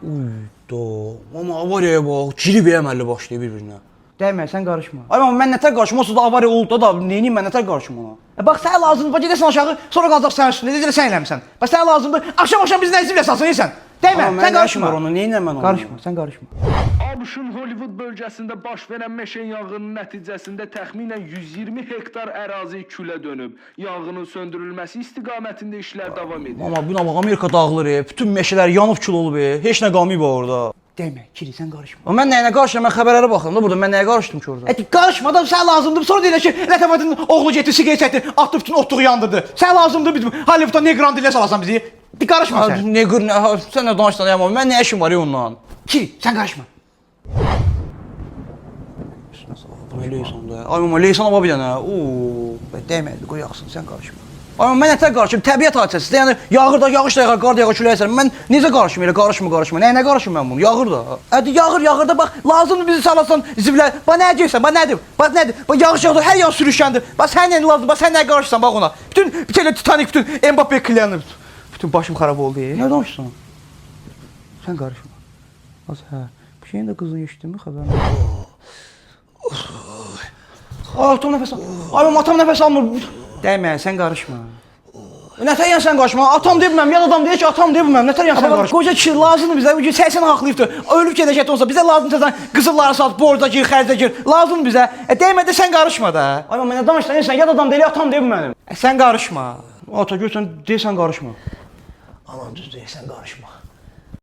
Uyda. Amma avariyaya bax, girib əməlli başlayıb bir-birinə. Dəymə, sən qarışma. Ay amma mən nətər qarışım, o da avariya oldu da, neyniyim mən nətər qarışım ona? Bax, sənə lazımdır, bax, gedəsən aşağı, sonra qalacaq sənin üstündə, necə sən eləmsən. Bax, sənə lazımdır, axşam-axşam biz nə izimlə salsın, neysən? Dəymə, sən qarışma. Neyniyəm mən ona? Qarışma, sən qarışma. ABŞ-ın Hollywood bölgəsində baş verən meşə yanğının nəticəsində təxminən 120 hektar ərazi külə dönüb. Yanğının söndürülməsi istiqamətində işlər davam edir. Amma buna bax, Amerika dağılır, bütün meşələr yanıb kül olub, heç nə qalmayıb orada. Dəymə, Kiri, sən qarışma. Amma mən nəyinə qarışıram, mən xəbərlərə baxıram da burada, mən nəyə qarışdım ki orada? Qarışmadan sənə lazımdır, sonra deyirlər ki, Lətəfətin oğlu getdi, siqaret çəkdi, atdı bütün otluğu yandırdı. Sənə lazımdır, biz Hollywoodda Negran dilə salasan bizi. Qarışma sən. Sən nə danışsan, amma mən nə işim var ya ondan? Kiri, sən qarışma. Leysan da. Ay amma Leysan ava bir dənə. Dəymə, qoy yaxsın, sən qarışma. Ay amma mən nətər qarışım? Təbiət hadisəsidir. Yəni yağır da, yağış da yağır, qar da yağır, külək əsər. Mən necə qarışım elə qarışma. Nə qarışım mən bunu? Yağır da. Hadi yağır da bax, lazımdır bizi salasan ziblə. Bax nə deyirsən? Bax nədir? Bax nədir? Bax yağış yağdı, hər yan sürüşkəndir. Bax sən nə lazımdır? Bax sən nə qarışsan bax ona. Bütün bir kere Titanic, bütün Mbappe klyanı. Bütün başım xarab oldu. Nə danışsan? Sən qarışma. Az hə. Bu şeyin də qızını eşitdinmi xəbərini? Ay atam nəfəs al. Ay amma atam nəfəs almır. Dəymə, sən qarışma. Nətər yəni sən qarışma? Atam deyib mən, yad adam deyir ki, atam deyib mən. Nətər yəni sən qarışma? Qoca kişi lazımdır bizə. Bu gün 80 haqlıdır. Ölüb gedəcəkdi olsa bizə lazımdır qızılları sat, borca gir, xərcə gir. Lazımdır bizə. Dəymə də sən qarışma da. Ay amma nə danışsan? Sən yad adam deyil, atam deyib mənim. Sən qarışma. Ata görsən deyirsən qarışma. Aman düz deyirsən qarışma.